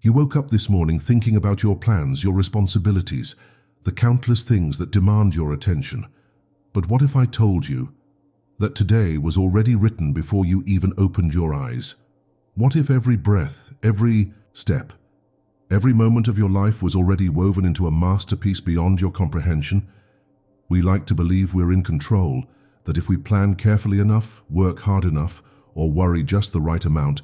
You woke up this morning thinking about your plans, your responsibilities, the countless things that demand your attention. But what if I told you that today was already written before you even opened your eyes? What if every breath, every step, every moment of your life was already woven into a masterpiece beyond your comprehension? We like to believe we're in control, that if we plan carefully enough, work hard enough, or worry just the right amount,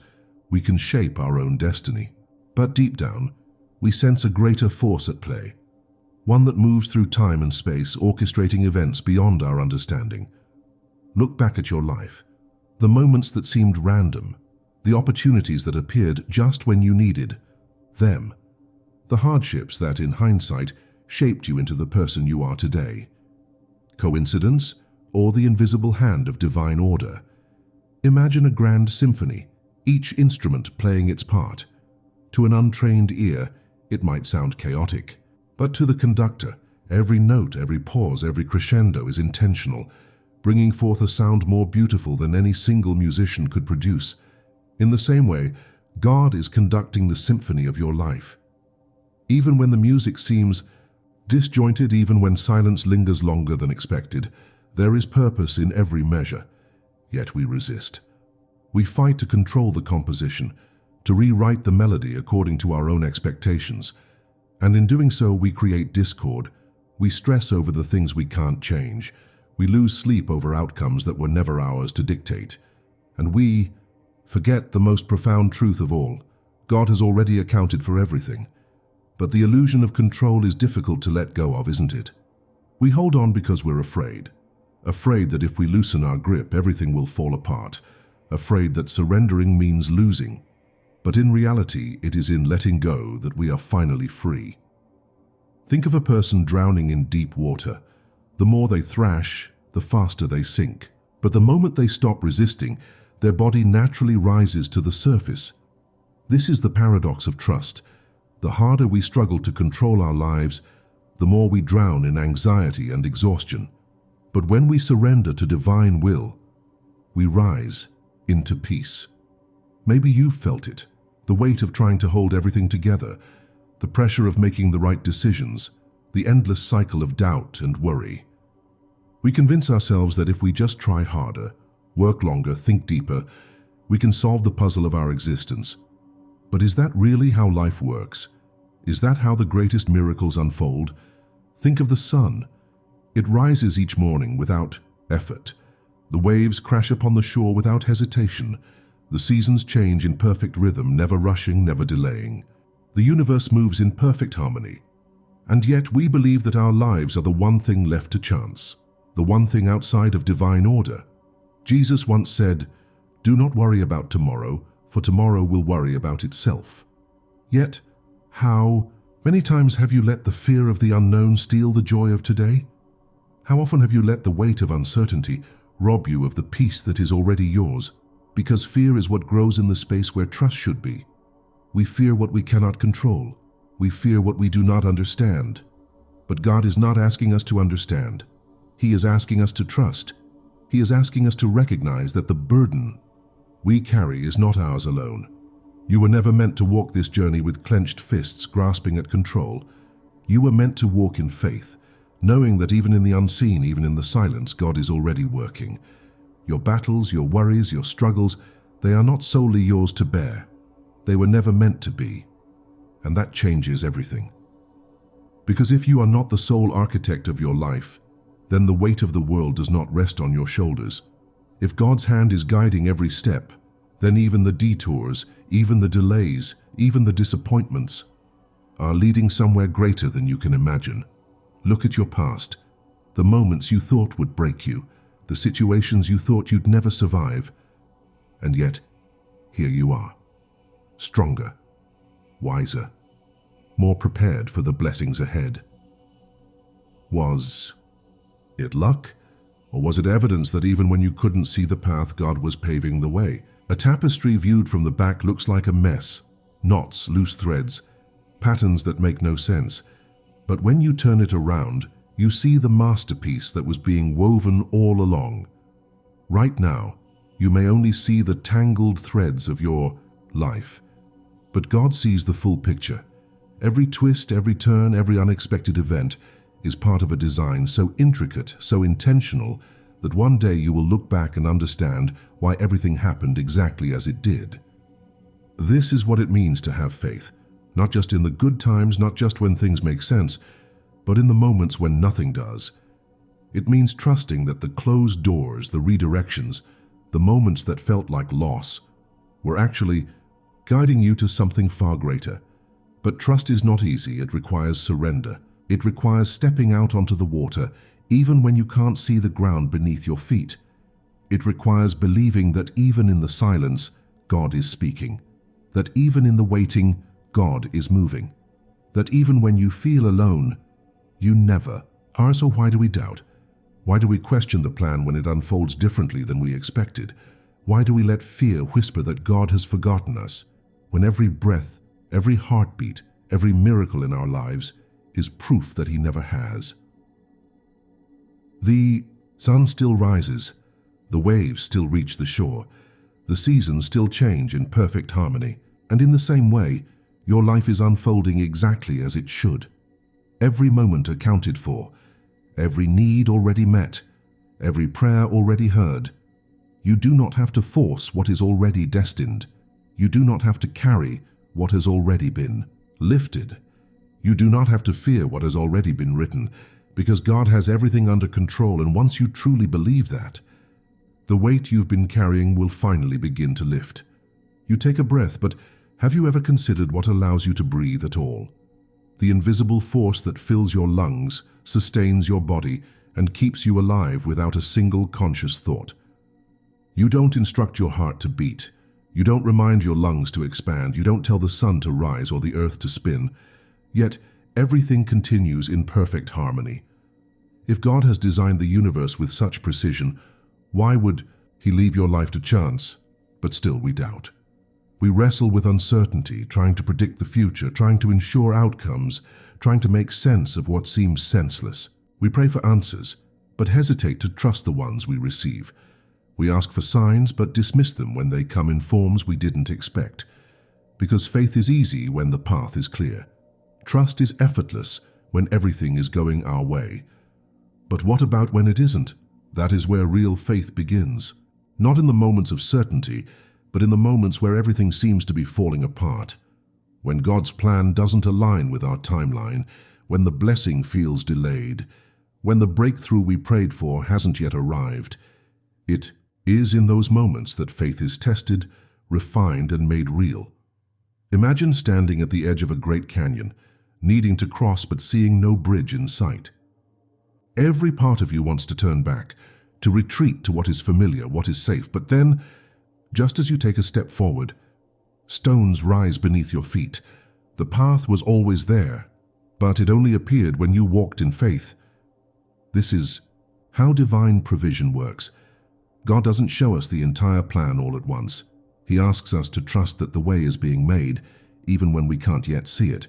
we can shape our own destiny. But deep down, we sense a greater force at play, one that moves through time and space, orchestrating events beyond our understanding. Look back at your life, the moments that seemed random, the opportunities that appeared just when you needed them, the hardships that, in hindsight, shaped you into the person you are today. Coincidence, or the invisible hand of divine order? Imagine a grand symphony, each instrument playing its part. To an untrained ear, it might sound chaotic, but to the conductor, every note, every pause, every crescendo is intentional, bringing forth a sound more beautiful than any single musician could produce. In the same way, God is conducting the symphony of your life. Even when the music seems disjointed, even when silence lingers longer than expected, there is purpose in every measure. Yet we resist. We fight to control the composition, to rewrite the melody according to our own expectations. And in doing so, we create discord. We stress over the things we can't change. We lose sleep over outcomes that were never ours to dictate. And we forget the most profound truth of all. God has already accounted for everything. But the illusion of control is difficult to let go of, isn't it? We hold on because we're afraid. Afraid that if we loosen our grip, everything will fall apart. Afraid that surrendering means losing. But in reality, it is in letting go that we are finally free. Think of a person drowning in deep water. The more they thrash, the faster they sink. But the moment they stop resisting, their body naturally rises to the surface. This is the paradox of trust. The harder we struggle to control our lives, the more we drown in anxiety and exhaustion. But when we surrender to divine will, we rise into peace. Maybe you've felt it, the weight of trying to hold everything together, the pressure of making the right decisions, the endless cycle of doubt and worry. We convince ourselves that if we just try harder, work longer, think deeper, we can solve the puzzle of our existence. But is that really how life works? Is that how the greatest miracles unfold? Think of the sun. It rises each morning without effort. The waves crash upon the shore without hesitation. The seasons change in perfect rhythm, never rushing, never delaying. The universe moves in perfect harmony. And yet we believe that our lives are the one thing left to chance, the one thing outside of divine order. Jesus once said, "Do not worry about tomorrow, for tomorrow will worry about itself." Yet, how many times have you let the fear of the unknown steal the joy of today? How often have you let the weight of uncertainty rob you of the peace that is already yours? Because fear is what grows in the space where trust should be. We fear what we cannot control. We fear what we do not understand. But God is not asking us to understand. He is asking us to trust. He is asking us to recognize that the burden we carry is not ours alone. You were never meant to walk this journey with clenched fists grasping at control. You were meant to walk in faith, knowing that even in the unseen, even in the silence, God is already working. Your battles, your worries, your struggles, they are not solely yours to bear. They were never meant to be. And that changes everything. Because if you are not the sole architect of your life, then the weight of the world does not rest on your shoulders. If God's hand is guiding every step, then even the detours, even the delays, even the disappointments are leading somewhere greater than you can imagine. Look at your past, the moments you thought would break you, the situations you thought you'd never survive. And yet, here you are, stronger, wiser, more prepared for the blessings ahead. Was it luck? Or was it evidence that even when you couldn't see the path, God was paving the way? A tapestry viewed from the back looks like a mess, knots, loose threads, patterns that make no sense. But when you turn it around, you see the masterpiece that was being woven all along. Right now, you may only see the tangled threads of your life, But God sees the full picture. Every twist, every turn, every unexpected event is part of a design so intricate, so intentional, that one day you will look back and understand why everything happened exactly as it did. This is what it means to have faith, not just in the good times, not just when things make sense, but in the moments when nothing does. It means trusting that the closed doors, the redirections, the moments that felt like loss, were actually guiding you to something far greater. But trust is not easy. It requires surrender. It requires stepping out onto the water, even when you can't see the ground beneath your feet. It requires believing that even in the silence, God is speaking. That even in the waiting, God is moving. That even when you feel alone, you never are. So why do we doubt? Why do we question the plan when it unfolds differently than we expected? Why do we let fear whisper that God has forgotten us, when every breath, every heartbeat, every miracle in our lives is proof that He never has? The sun still rises, the waves still reach the shore, the seasons still change in perfect harmony, and in the same way, your life is unfolding exactly as it should. Every moment accounted for, every need already met, every prayer already heard. You do not have to force what is already destined. You do not have to carry what has already been lifted. You do not have to fear what has already been written, because God has everything under control, and once you truly believe that, the weight you've been carrying will finally begin to lift. You take a breath, but have you ever considered what allows you to breathe at all? The invisible force that fills your lungs, sustains your body, and keeps you alive without a single conscious thought. You don't instruct your heart to beat. You don't remind your lungs to expand. You don't tell the sun to rise or the earth to spin. Yet, everything continues in perfect harmony. If God has designed the universe with such precision, why would He leave your life to chance? But still we doubt. We wrestle with uncertainty, trying to predict the future, trying to ensure outcomes, trying to make sense of what seems senseless. We pray for answers, but hesitate to trust the ones we receive. We ask for signs, but dismiss them when they come in forms we didn't expect. Because faith is easy when the path is clear. Trust is effortless when everything is going our way. But what about when it isn't? That is where real faith begins. Not in the moments of certainty, but in the moments where everything seems to be falling apart. When God's plan doesn't align with our timeline, when the blessing feels delayed, when the breakthrough we prayed for hasn't yet arrived. It is in those moments that faith is tested, refined, and made real. Imagine standing at the edge of a great canyon, needing to cross but seeing no bridge in sight. Every part of you wants to turn back, to retreat to what is familiar, what is safe, but then, just as you take a step forward, stones rise beneath your feet. The path was always there, but it only appeared when you walked in faith. This is how divine provision works. God doesn't show us the entire plan all at once. He asks us to trust that the way is being made, even when we can't yet see it,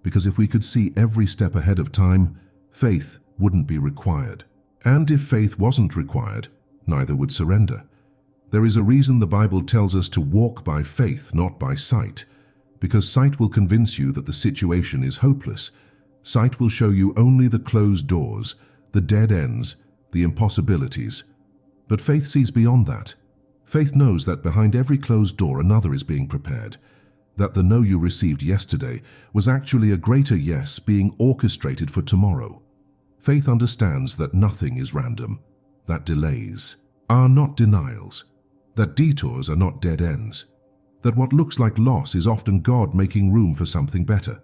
because if we could see every step ahead of time, faith wouldn't be required. And if faith wasn't required, neither would surrender. There is a reason the Bible tells us to walk by faith, not by sight, because sight will convince you that the situation is hopeless. Sight will show you only the closed doors, the dead ends, the impossibilities. But faith sees beyond that. Faith knows that behind every closed door another is being prepared, that the no you received yesterday was actually a greater yes being orchestrated for tomorrow. Faith understands that nothing is random, that delays are not denials, that detours are not dead ends, that what looks like loss is often God making room for something better,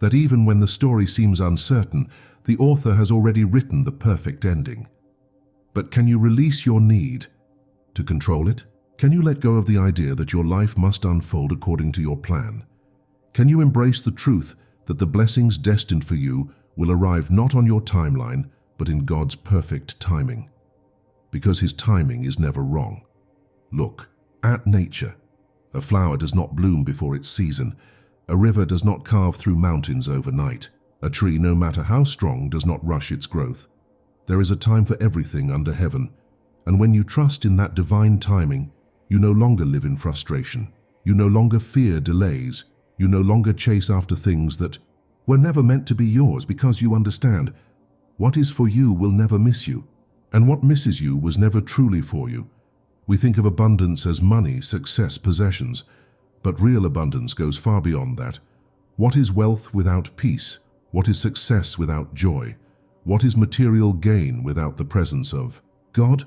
that even when the story seems uncertain, the author has already written the perfect ending. But can you release your need to control it? Can you let go of the idea that your life must unfold according to your plan? Can you embrace the truth that the blessings destined for you will arrive not on your timeline, but in God's perfect timing? Because His timing is never wrong. Look at nature. A flower does not bloom before its season. A river does not carve through mountains overnight. A tree, no matter how strong, does not rush its growth. There is a time for everything under heaven, and when you trust in that divine timing, you no longer live in frustration. You no longer fear delays. You no longer chase after things that were never meant to be yours because you understand what is for you will never miss you, and what misses you was never truly for you. We think of abundance as money, success, possessions, but real abundance goes far beyond that. What is wealth without peace? What is success without joy? What is material gain without the presence of God?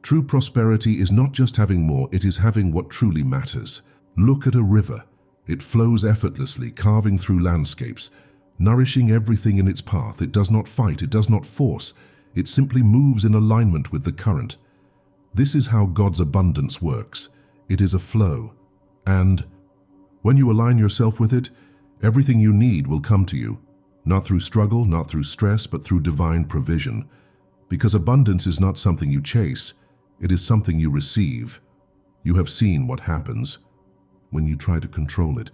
True prosperity is not just having more, it is having what truly matters. Look at a river. It flows effortlessly, carving through landscapes, nourishing everything in its path. It does not fight, it does not force. It simply moves in alignment with the current. This is how God's abundance works. It is a flow. And when you align yourself with it, everything you need will come to you. Not through struggle, not through stress, but through divine provision. Because abundance is not something you chase, it is something you receive. You have seen what happens when you try to control it.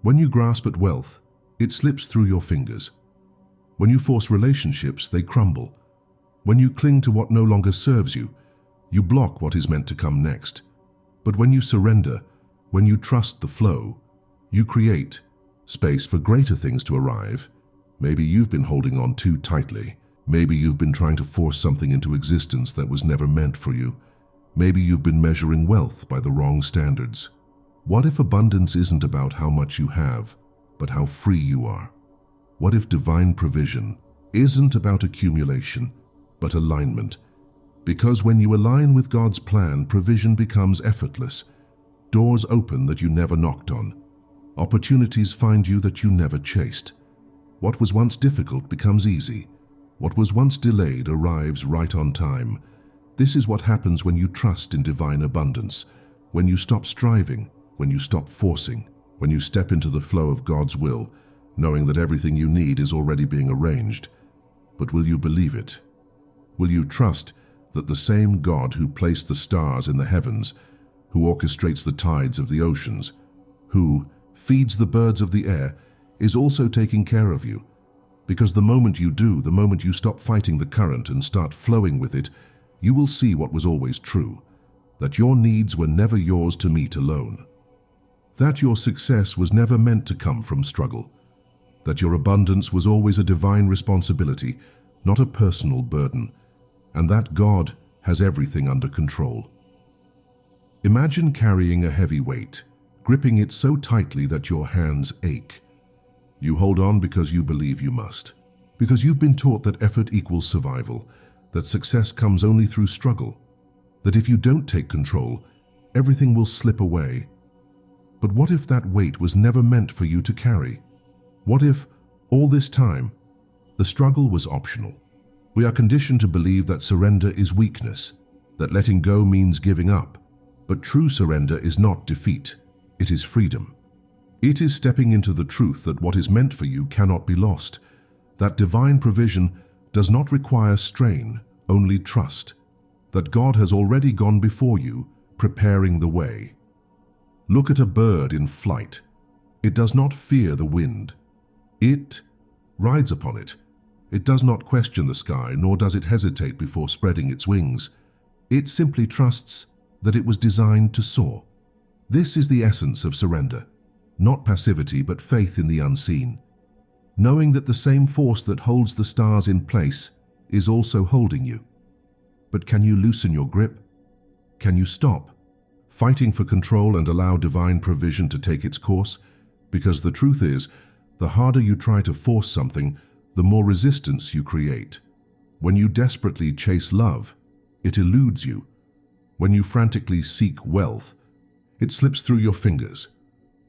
When you grasp at wealth, it slips through your fingers. When you force relationships, they crumble. When you cling to what no longer serves you, you block what is meant to come next. But when you surrender, when you trust the flow, you create space for greater things to arrive. Maybe you've been holding on too tightly. Maybe you've been trying to force something into existence that was never meant for you. Maybe you've been measuring wealth by the wrong standards. What if abundance isn't about how much you have, but how free you are? What if divine provision isn't about accumulation, but alignment? Because when you align with God's plan, provision becomes effortless. Doors open that you never knocked on. Opportunities find you that you never chased. What was once difficult becomes easy. What was once delayed arrives right on time. This is what happens when you trust in divine abundance, when you stop striving, when you stop forcing, when you step into the flow of God's will, knowing that everything you need is already being arranged. But will you believe it? Will you trust that the same God who placed the stars in the heavens, who orchestrates the tides of the oceans, who feeds the birds of the air, is also taking care of you? Because the moment you do, the moment you stop fighting the current and start flowing with it, you will see what was always true, that your needs were never yours to meet alone, that your success was never meant to come from struggle, that your abundance was always a divine responsibility, not a personal burden, and that God has everything under control. Imagine carrying a heavy weight, gripping it so tightly that your hands ache. You hold on because you believe you must, because you've been taught that effort equals survival, that success comes only through struggle, that if you don't take control, everything will slip away. But what if that weight was never meant for you to carry? What if, all this time, the struggle was optional? We are conditioned to believe that surrender is weakness, that letting go means giving up. But true surrender is not defeat, it is freedom. It is stepping into the truth that what is meant for you cannot be lost, that divine provision does not require strain, only trust, that God has already gone before you, preparing the way. Look at a bird in flight. It does not fear the wind. It rides upon it. It does not question the sky, nor does it hesitate before spreading its wings. It simply trusts that it was designed to soar. This is the essence of surrender. Not passivity, but faith in the unseen. Knowing that the same force that holds the stars in place is also holding you. But can you loosen your grip? Can you stop fighting for control and allow divine provision to take its course? Because the truth is, the harder you try to force something, the more resistance you create. When you desperately chase love, it eludes you. When you frantically seek wealth, it slips through your fingers.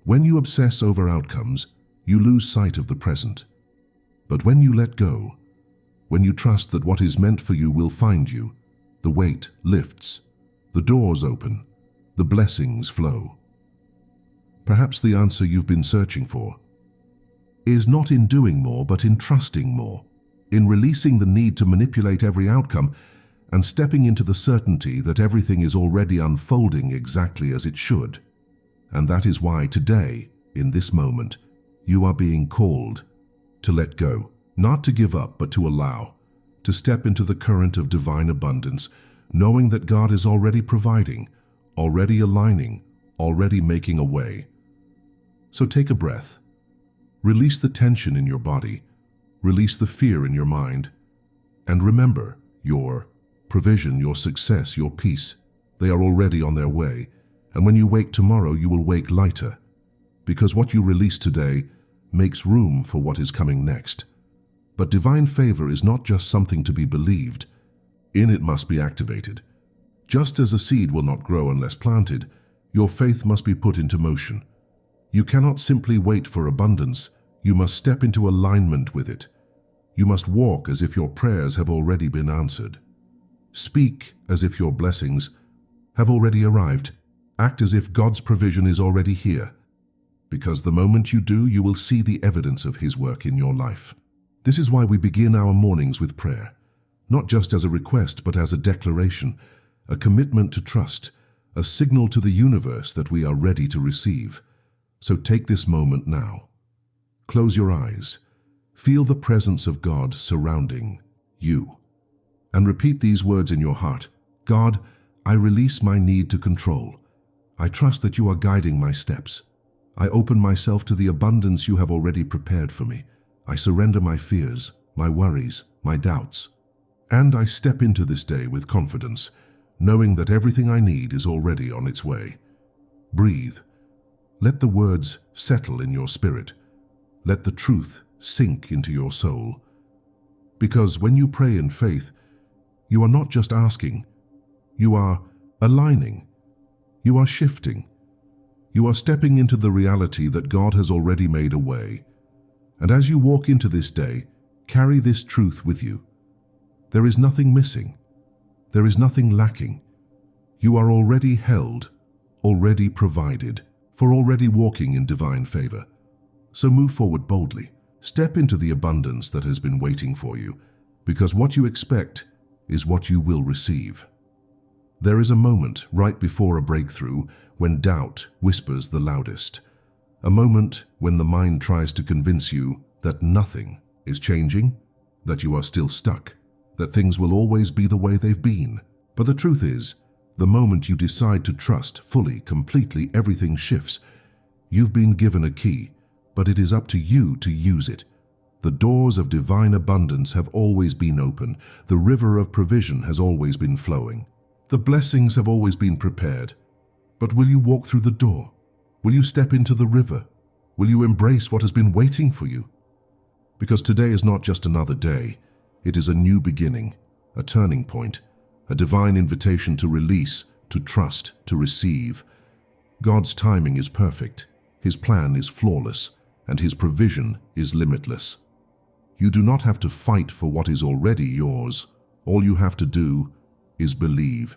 When you obsess over outcomes, you lose sight of the present. But when you let go, when you trust that what is meant for you will find you, the weight lifts, the doors open, the blessings flow. Perhaps the answer you've been searching for is not in doing more, but in trusting more, in releasing the need to manipulate every outcome and stepping into the certainty that everything is already unfolding exactly as it should. And that is why today, in this moment, you are being called to let go, not to give up, but to allow, to step into the current of divine abundance, knowing that God is already providing, already aligning, already making a way. So take a breath. Release the tension in your body. Release the fear in your mind. And remember, your provision, your success, your peace, they are already on their way. And when you wake tomorrow, you will wake lighter. Because what you release today makes room for what is coming next. But divine favor is not just something to be believed. In it must be activated. Just as a seed will not grow unless planted, your faith must be put into motion. You cannot simply wait for abundance. You must step into alignment with it. You must walk as if your prayers have already been answered. Speak as if your blessings have already arrived. Act as if God's provision is already here. Because the moment you do, you will see the evidence of His work in your life. This is why we begin our mornings with prayer, not just as a request, but as a declaration, a commitment to trust, a signal to the universe that we are ready to receive. So take this moment now. Close your eyes. Feel the presence of God surrounding you. And repeat these words in your heart. God, I release my need to control. I trust that you are guiding my steps. I open myself to the abundance you have already prepared for me. I surrender my fears, my worries, my doubts. And I step into this day with confidence, knowing that everything I need is already on its way. Breathe. Let the words settle in your spirit. Let the truth sink into your soul. Because when you pray in faith, you are not just asking, you are aligning, you are shifting. You are stepping into the reality that God has already made a way. And as you walk into this day, carry this truth with you. There is nothing missing. There is nothing lacking. You are already held, already provided, for already walking in divine favor. So move forward boldly. Step into the abundance that has been waiting for you, because what you expect is what you will receive. There is a moment right before a breakthrough when doubt whispers the loudest. A moment when the mind tries to convince you that nothing is changing, that you are still stuck, that things will always be the way they've been. But the truth is, the moment you decide to trust fully, completely, everything shifts. You've been given a key, but it is up to you to use it. The doors of divine abundance have always been open. The river of provision has always been flowing. The blessings have always been prepared. But will you walk through the door? Will you step into the river? Will you embrace what has been waiting for you? Because today is not just another day. It is a new beginning, a turning point, a divine invitation to release, to trust, to receive. God's timing is perfect. His plan is flawless, and His provision is limitless. You do not have to fight for what is already yours. All you have to do is believe.